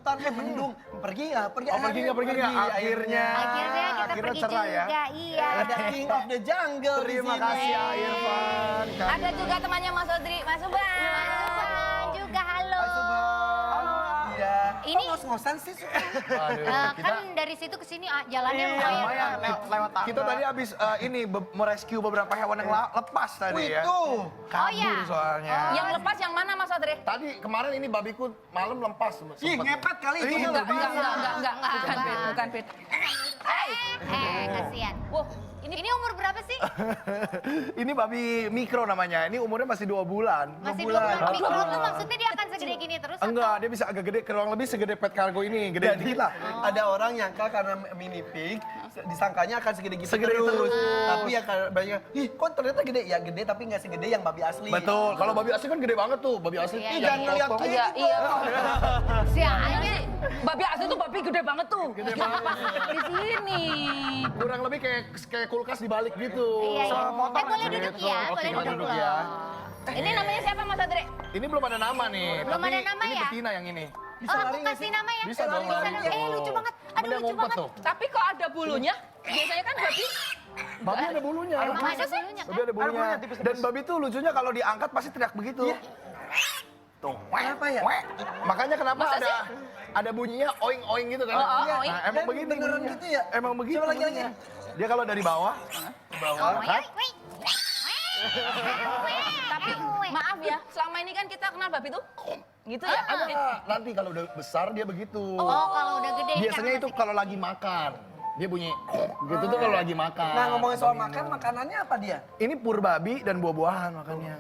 hutan, mendung. Pergi nggak? Pergi. Oh, pergi nggak? Akhirnya Kita pergi cerai juga, ya. iya. Ada King of the Jungle. Terima kasih Irfan. Ada juga temannya Mas Odri, Mas Subhan. Subhan juga, halo. Iya. Ini ngos-ngosan sih. kan dari situ ke sini jalannya Lumayan, lewat tangga. kita tadi habis merescue beberapa hewan yang lepas tadi ya. Itu. Kabur soalnya. Yang lepas yang mana Mas Odri? Tadi kemarin ini babiku malam lepas. Ih, ngepet kali itu. Iya, Enggak, bukan Fit. kasihan. Wah, Ini umur berapa sih? Ini babi mikro namanya. Ini umurnya masih 2 bulan. Masih 2 bulan. Mikro tuh maksudnya dia akan segede gini terus? Enggak, dia bisa agak gede, kurang lebih segede pet cargo ini. Gede dikit lah. Ada orang nyangka karena mini pig, disangkanya akan segede gitu Segede terus. Tapi ya karena banyak, ih kok ternyata gede? Ya gede tapi nggak segede yang babi asli. Betul, kalau babi asli kan gede banget tuh. Babi asli Iya, Ih, iya, jangan ngeliat kayak Iya, gitu. iya. Sialnya. Babi asli tuh babi gede banget tuh. Gede banget. Di sini. kurang lebih kayak kulkas dibalik gitu. Iya, iya. Boleh Gitu. duduk ya, Oke, boleh duduk ya. Ini namanya siapa Mas Odri? Ini belum ada nama nih. Belum tapi ada nama ini ya? betina yang ini. Bisa Oh, lari aku nggak kasih sih? nama ya? Bisa dong, lari. Lucu banget. Aduh, Dia lucu ngumpet banget. tuh. Tapi kok ada bulunya? Biasanya kan babi. Babi ada bulunya. Masa sih? Babi ada bulunya. Dan babi tuh lucunya kalau diangkat pasti teriak begitu. Tuh. Kenapa ya? Wek. Makanya kenapa Masa ada ada bunyinya oing-oing gitu kan? Oh, Iya. oing. Nah, emang Dan begitu beneran bunyinya. gitu ya? Emang begitu. Coba lagi. bunyinya. Dia kalau dari bawah, ke bawah, Oh, kan? Tapi maaf ya, selama ini kan kita kenal babi tuh gitu ya. Ada nanti kalau udah besar dia begitu. Oh, kalau udah gede. Biasanya kan itu masih- kalau lagi makan. Dia bunyi gitu tuh kalau lagi makan. Nah ngomongin soal makan, makanannya apa dia? Ini pur babi dan buah-buahan makannya.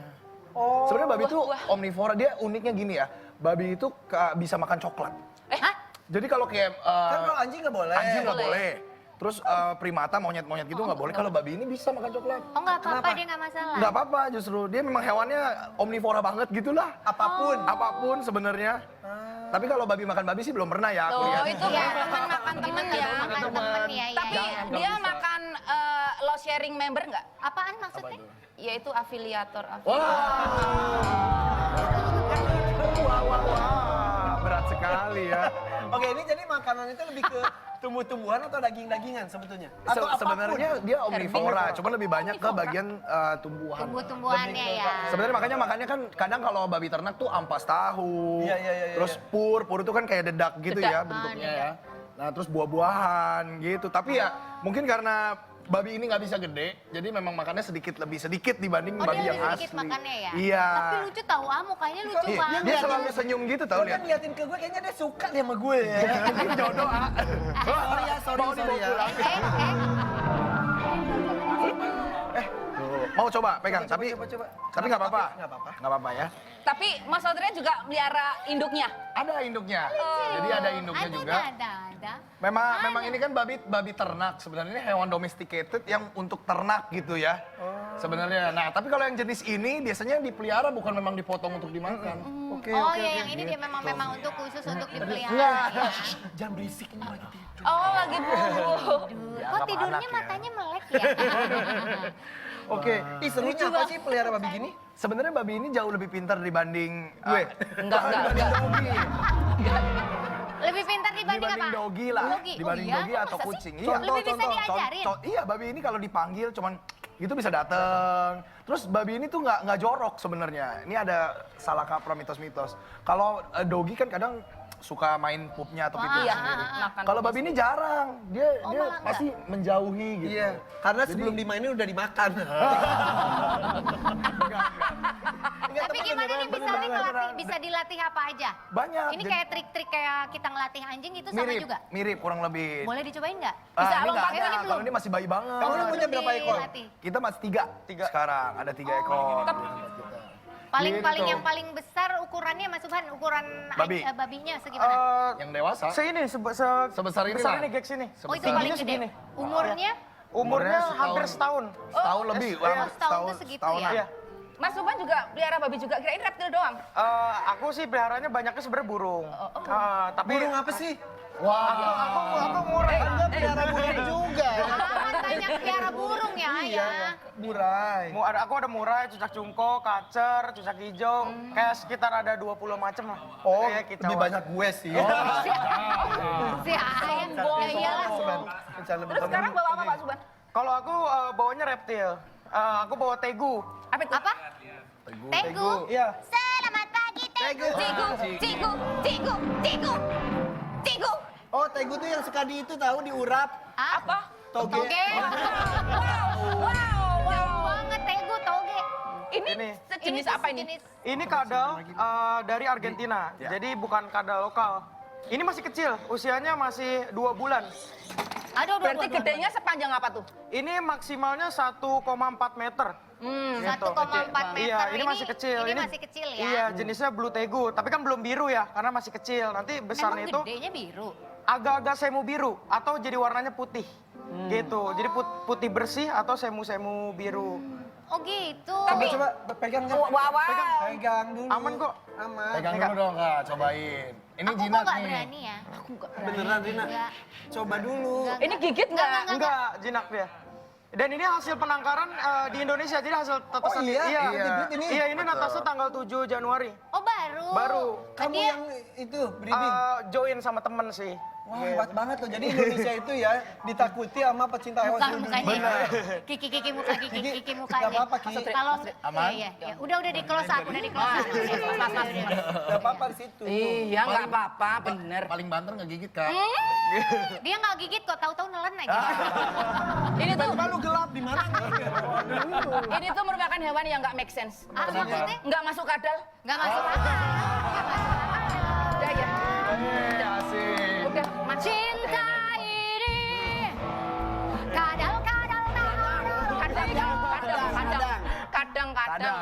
Oh. Sebenarnya babi itu Buah-buah. omnivora, dia uniknya gini ya. Babi itu bisa makan coklat. Hah? Jadi kalau kayak Kan kalau anjing nggak boleh. anjing nggak boleh. boleh. Terus primata, monyet-monyet gitu nggak boleh. Kalau babi ini bisa makan coklat. Oh, nggak apa-apa, Kenapa? dia nggak masalah. Nggak apa-apa justru. Dia memang hewannya omnivora banget gitulah. Apapun. Apapun sebenarnya. Tapi kalau babi makan babi sih belum pernah ya aku Tuh, lihat. itu Iya. teman makan temen ya. Makan temen ya, iya. Tapi iya. dia makan low sharing member nggak? Apaan maksudnya? Yaitu afiliator. Wah, berat sekali ya. Oke, ini jadi makanan itu lebih ke tumbuh-tumbuhan atau daging-dagingan sebetulnya? Atau apapun? Sebenarnya dia omnivora, cuma lebih banyak ke bagian tumbuhan. Tumbuh-tumbuhannya ya. Sebenarnya makanya makannya kan kadang kalau babi ternak tuh ampas tahu, Iya, terus pur itu kan kayak dedak gitu Dedak. ya bentuknya ya. Nah terus buah-buahan gitu, tapi ya mungkin karena babi ini nggak bisa gede, jadi memang makannya lebih sedikit dibanding Oh, babi dia yang lebih asli. sedikit makannya ya? Iya. Tapi lucu tahu, mukanya lucu Iya, banget. dia selalu senyum gitu tau Dia lihat. kan ngeliatin ke gue, kayaknya dia suka nih sama gue ya. Mungkin jodoh ah. Sorry ya, sorry Mau dibawa ya. pulang. Mau coba pegang, tapi Coba. tapi nggak apa-apa. Nggak apa-apa. Nggak apa-apa ya. Tapi Mas Odri juga melihara induknya. Ada induknya. Jadi ada induknya juga. Ada. Memang ini kan babi ternak. Sebenarnya ini hewan domesticated yang untuk ternak gitu ya. Sebenarnya. Nah, tapi kalau yang jenis ini biasanya dipelihara bukan memang dipotong untuk dimakan. Oh iya, yang ini dia memang untuk khusus untuk Enggak. dipelihara. ya. Jangan berisik ini lagi tidur. Oh, lagi bu. Kok tidurnya matanya melek ya? Oke, ih serunya apa sih pelihara babi gini? Sebenarnya babi ini jauh lebih pintar dibanding Gue? Enggak. dogi. Lebih pintar dibanding apa? Dibanding dogi lah. Dogi? Oh Dibanding iya? dogi Kok atau masa sih? kucing. Lebih bisa diajarin? Iya, babi ini kalau dipanggil cuman itu bisa dateng. Terus babi ini tuh nggak jorok sebenarnya. Ini ada salah kaprah mitos-mitos. Kalau dogi kan kadang suka main pupnya atau pipinya Iya, sendiri. makan. Kalau babi ini jarang, dia malah pasti menjauhi gitu. Iya, karena sebelum dimainin udah dimakan. Tapi gimana nih misalnya bisa dilatih apa aja? Banyak. Ini kayak trik-trik kayak kita ngelatih anjing itu sama mirip, juga? mirip kurang lebih. Boleh dicobain nggak? Bisa ini nggak lompat, ada, ini kalau belum. ini masih bayi banget. Kamu punya Belum berapa ekor? dilatih. Kita masih tiga sekarang, ada 3 ekor. Paling Gitu. yang paling besar ukurannya Mas Subhan, ukuran Babi. babinya segimana? Yang dewasa. Segini, Sebesar ini besar lah. ini Gex ini. Oh itu Tingginya paling gede. segini. Umurnya? Umurnya setahun. hampir setahun. Setahun lebih. iya. Wah, Setahun tuh segitu ya? Iya. Mas Subhan juga pelihara babi juga. Kirain reptil doang. Aku sih peliharanya banyaknya sebenarnya burung. Tapi Burung apa sih? Aku murah. Anda pelihara burung juga. Amat banyak piara burung ya, Iya, ya. murai. Aku ada murai, cucak cungko, kacer, cucak hijau, kayak sekitar ada 20 macam lah. Oh, Kayak kicauan. lebih banyak gue sih. Si ayam, ya iyalah. Terus sekarang bawa apa Pak Suban? Kalau aku bawanya reptil. Aku bawa tegu. Apa itu? Apa? Tegu. Iya. Selamat pagi, Tegu. Tigu. Oh, tegu tuh yang suka di itu tahu diurap. Apa? Toge. Wow. Jauh banget Tegu, toge. Ini sejenis apa ini? sejenis- Ini kadal dari Argentina. Jadi bukan kadal lokal. Ini masih kecil, usianya masih 2 bulan. Aduh, Berarti gedenya sepanjang apa tuh? Ini maksimalnya 1,4 meter. 1,4 meter. Iya, ini masih kecil. Ini masih kecil ya. Iya, jenisnya blue tegu. Tapi kan belum biru ya, karena masih kecil. Nanti besarnya Emang itu gedenya biru. agak-agak semu biru atau jadi warnanya putih. Gitu. Jadi putih bersih atau semu-semu biru. Oh gitu. Coba pegang kan? Pegang dulu. Aman kok. Aman. Pegang dulu dong Kak, cobain. Ini Aku kok jinak nggak nih. berani ya. Beneran Rina. Enggak. Coba dulu. Ini gigit nggak? Enggak, jinak dia. Dan ini hasil penangkaran di Indonesia, jadi hasil tetesan. Oh iya? Iya, Hibrid ini? Iya, ini netasnya tanggal 7 Januari. Oh baru. Baru. Kamu Dia- yang itu breeding. Join sama temen sih. Wah, hebat banget loh. Jadi Indonesia itu ya ditakuti sama pecinta hewan Muka seluruh mukanya. dunia. Kiki muka, kiki Kiki, mukanya. nggak apa-apa, Kiki. Kalau Aman? Iya. Udah di close up, udah di close up. Gak apa-apa di situ. Iya, nggak apa-apa, bener. Paling banter ngegigit Kak. Dia nggak gigit kok, tahu-tahu nelen aja. Ini tuh Lalu gelap di mana? ini tuh merupakan hewan yang nggak make sense. Ah, maksudnya Nggak masuk kadal. nggak masuk akal. Udah ya. Asik. Udah, masuk. Cinta ini kadal. Kadang.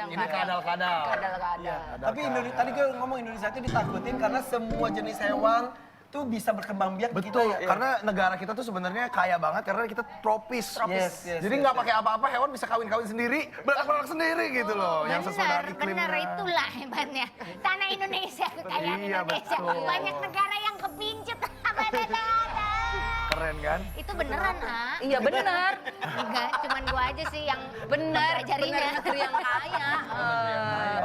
Ini kadal-kadal. Kadal-kadal. Tapi Indonesia, tadi gue ngomong Indonesia itu ditakutin karena semua jenis hewan tuh bisa berkembang biak di kita Betul, ya. karena negara kita tuh sebenarnya kaya banget karena kita tropis. Yes, yes, Jadi yes, nggak pakai apa-apa, hewan bisa kawin-kawin sendiri, beranak-beranak sendiri gitu loh, yang sesuai dengan iklimnya. Bener, itulah hebatnya. Tanah Indonesia, kekayaan Iya, Indonesia. betul. Banyak negara yang kepincut. Keren kan? Itu beneran, ah? Iya bener. Enggak, cuman gua aja sih yang Bener, jarinya. bener negeri yang kaya.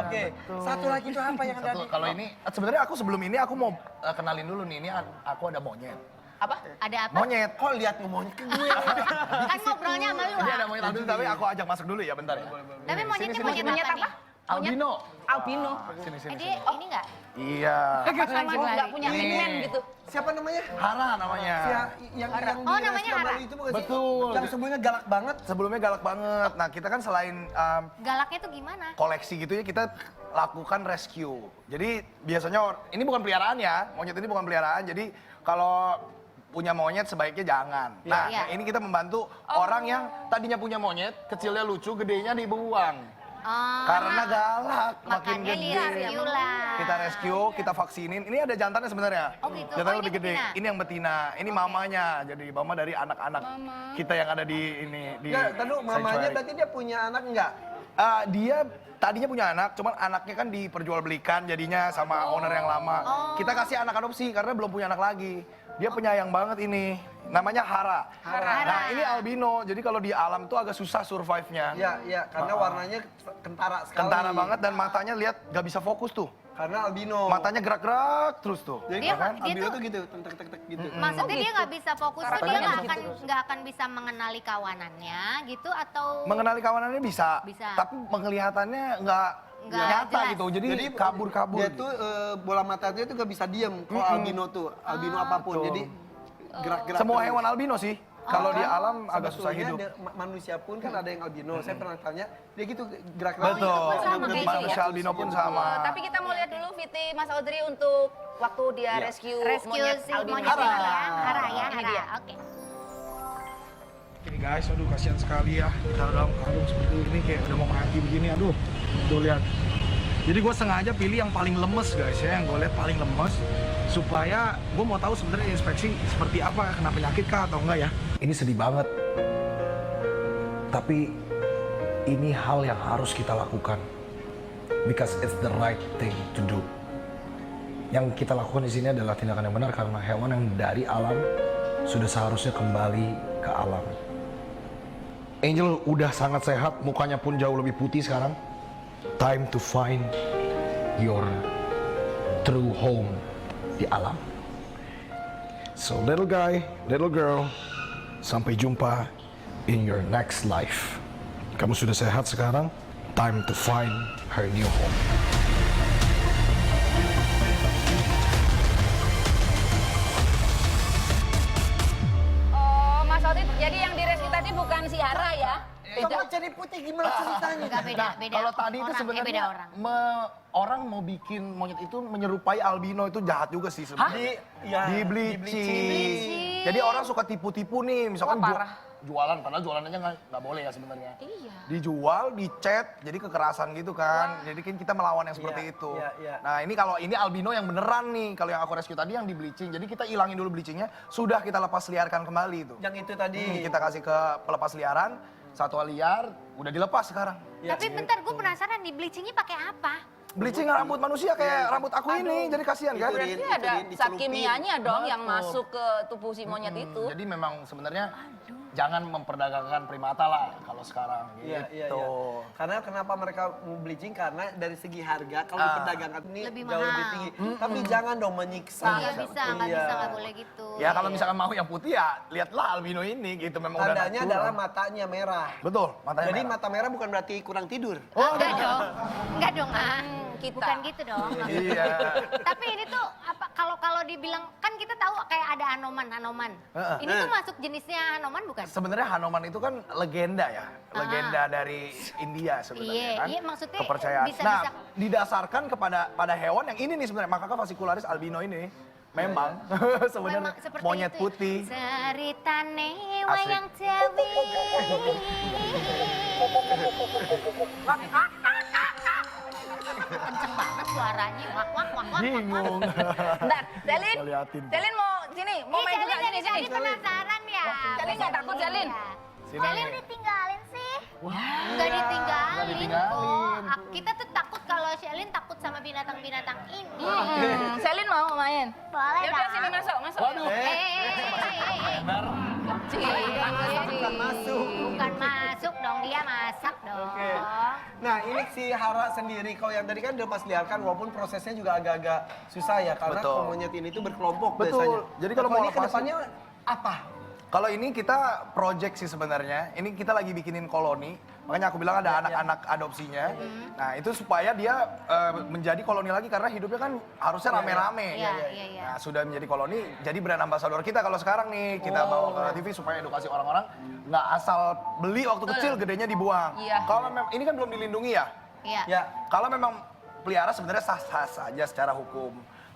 Oke, satu lagi tuh apa yang ada Satu, di... kalau ini sebenarnya aku sebelum ini aku mau kenalin dulu nih, ini aku ada monyet. Apa? Ada apa? Monyet. Kok lihat ngomongnya ke gue? Kan ngobrolnya sama lu, Ini ada ah. monyet albino, tapi aku ajak masuk dulu ya, bentar ya. Tapi monyetnya Sini, monyet Monyet apa apa? nih? Albino. Albino. Sini, sini, Dia sini. ini enggak? Iya. Sama nggak punya Ini. pigmen gitu. Siapa namanya? Hara namanya. Yang Oh, di namanya Rescue Hara. Bali itu bukan sih? Betul. Yang sebelumnya galak banget. Sebelumnya galak banget. Nah, kita kan selain Galaknya tuh gimana? koleksi gitu ya, kita lakukan rescue. Jadi biasanya ini bukan peliharaan ya, monyet ini bukan peliharaan. Jadi kalau punya monyet sebaiknya jangan. Nah, Iya. ini kita membantu orang yang tadinya punya monyet, kecilnya lucu, gedenya dibuang. Oh, Karena galak, makin makanya gede. di-rescue lah. Kita rescue, kita vaksinin. Ini ada jantannya sebenarnya. Oh gitu. Jantannya Oh, ini lebih gede. betina? Ini yang betina. Ini mamanya. Jadi mama dari anak-anak kita yang ada di ini di Enggak, tadi mamanya sanctuary. berarti dia punya anak enggak? Dia tadinya punya anak, cuman anaknya kan diperjualbelikan jadinya sama owner yang lama. Kita kasih anak adopsi karena belum punya anak lagi. Dia penyayang banget ini. Namanya Hara. Nah, ini albino. Jadi kalau di alam tuh agak susah survive-nya. Iya, iya, karena warnanya kentara sekali. Kentara banget dan matanya lihat gak bisa fokus tuh. Karena albino. Matanya gerak-gerak terus tuh. Jadi Dia- kan dia albino tuh- tuh gitu, tek gitu. Maksudnya dia nggak bisa fokus, tuh dia Karakternya nggak akan bisa mengenali kawanannya gitu atau? Mengenali kawanannya bisa, Bisa. tapi penglihatannya nggak Nggak nyata jelas. gitu. Jadi, kabur-kabur. Dia tuh bola matanya tuh gak bisa diem. Kalau albino tuh, albino apapun. Betul. Jadi gerak-gerak. Semua terus. hewan albino sih. Kalau di alam agak susah Sebetulnya hidup. manusia pun kan ada yang albino. Saya pernah tanya, dia gitu gerak-gerak. Betul. pun sama kayak gitu ya? Manusia albino pun sama. Tapi kita mau lihat dulu Viti Mas Audrey untuk waktu dia rescue monyet si albino. monyet ini ya, Hara ya, Ini Hara. dia. Oke. Ini guys, aduh kasihan sekali ya. Kita dalam karung seperti ini kayak udah mau mati begini. Aduh, tuh lihat. Jadi gue sengaja pilih yang paling lemes guys ya, yang gue lihat paling lemes. Supaya gue mau tahu sebenarnya inspeksi seperti apa, kena penyakit kah atau enggak ya. Ini sedih banget. Tapi ini hal yang harus kita lakukan. Because it's the right thing to do. Yang kita lakukan di sini adalah tindakan yang benar karena hewan yang dari alam sudah seharusnya kembali ke alam. Angel udah sangat sehat, mukanya pun jauh lebih putih sekarang. Time to find your true home di alam. So little guy, little girl, sampai jumpa in your next life. Kamu sudah sehat sekarang, time to find her new home. Oh, Mas Otit, jadi yang di rescue tadi bukan si Hara ya? Sama jadi putih gimana ceritanya? Enggak beda, beda. Kalau tadi itu orang, sebenarnya beda orang. orang mau bikin monyet itu menyerupai albino itu jahat juga sih sebenarnya. Di bleaching. Jadi orang suka tipu-tipu nih, misalkan jualan, padahal jualan aja nggak boleh ya sebenarnya. Iya. Dijual, dicet, jadi kekerasan gitu kan. Jadi kan kita melawan yang seperti itu. iya. Nah ini kalau ini albino yang beneran nih, kalau yang aku rescue tadi yang di bleaching. Jadi kita ilangin dulu bleachingnya, sudah kita lepas liarkan kembali itu. Yang itu tadi. Kita kasih ke pelepas liaran, satwa liar, udah dilepas sekarang. Tapi bentar, gue penasaran di bleachingnya pakai apa? Bleaching rambut manusia kayak rambut aku ini, jadi kasihan kan? Itu Berarti ada dicelupin. zat kimianya dong yang Betul. masuk ke tubuh si monyet itu. Jadi memang sebenarnya jangan memperdagangkan primata lah kalau sekarang Iya, gitu. iya. Karena kenapa mereka mau bleaching? Karena dari segi harga, kalau diperdagangkan ini Lebih jauh lebih mahal. tinggi. Tapi jangan dong menyiksa. Nggak bisa, nggak boleh gitu. Ya kalau misalkan mau yang putih ya lihatlah albino ini gitu memang udah Tandanya natural. adalah matanya merah. Betul, matanya Jadi merah. mata merah bukan berarti kurang tidur. Enggak dong. Enggak dong, ah. Kita. Bukan gitu dong. Iya. Tapi ini tuh apa kalau dibilang kan kita tahu kayak ada Hanoman. Ini tuh masuk jenisnya Hanoman bukan? Sebenarnya Hanoman itu kan legenda ya, legenda dari India sebenarnya Iya, kan. iya, maksudnya kepercayaan. bisa- nah, bisa- didasarkan pada hewan yang ini nih sebenarnya makaka fascicularis albino ini memang sebenarnya Memang seperti monyet itu ya. putih. Ceritane Asli. wayang Jawi. Kenceng banget suaranya, wak. Bingung. Bentar, Selin. Kita liatin. Selin mau sini, mau main juga sini, sini. Jadi penasaran ya. Selin nggak takut, Selin? Sini. Selin ditinggalin sih. Nggak ditinggalin ditinggalin. kok. Kita tuh takut kalau Selin takut sama binatang-binatang ini. Selin mau main? Boleh Ya udah dong. sini masuk. Waduh. Kecil. Bukan masuk. Bukan masuk dong, dia masak dong. Oke. Nah ini si Hara sendiri, kalau yang tadi kan dilepas liarkan walaupun prosesnya juga agak-agak susah ya. Karena Betul. monyet ini tuh berkelompok Betul. biasanya. Jadi kalau Nah, mau ini lepasin- kedepannya apa? Kalau ini kita project sih sebenarnya. Ini kita lagi bikinin koloni. Makanya aku bilang ada anak-anak adopsinya. Nah itu supaya dia menjadi koloni lagi karena hidupnya kan harusnya rame-rame. Iya. Nah sudah menjadi koloni, jadi brand ambassador kita kalau sekarang nih kita bawa ke TV supaya edukasi orang-orang nggak asal beli waktu kecil gedenya dibuang. Iya. Kalau ini kan belum dilindungi ya. Iya. Ya. Kalau memang pelihara sebenarnya sah-sah saja secara hukum.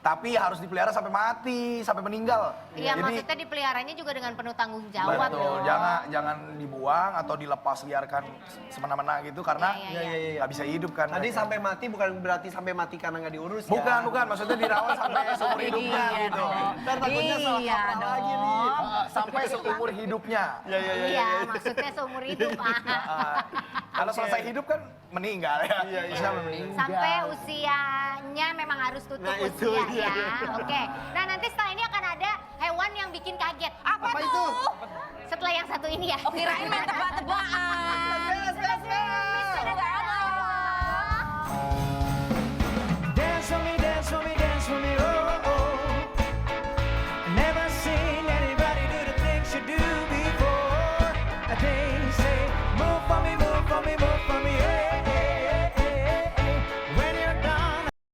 Tapi harus dipelihara sampai mati, sampai meninggal. Iya, maksudnya dipeliharanya juga dengan penuh tanggung jawab betul, dong. jangan dibuang atau dilepas liarkan semena-mena gitu karena Iya, iya. nggak bisa hidup kan. Tadi mereka. sampai mati bukan berarti sampai mati karena nggak diurus ya. Bukan, maksudnya dirawat sampai seumur hidupnya Iya gitu. dong. Ntar takutnya salah Iya kaprah lagi nih. dong. Sampai seumur hidupnya. Iya, maksudnya seumur hidup. Kalau selesai hidup kan meninggal ya. Bisa meninggal. Sampai usianya memang harus tutup Nah, itu usia dia. ya. Oke. Nah, nanti setelah ini akan ada hewan yang bikin kaget. Apa tuh? Setelah yang satu ini ya. Oh kirain main tebak-tebakan. Miss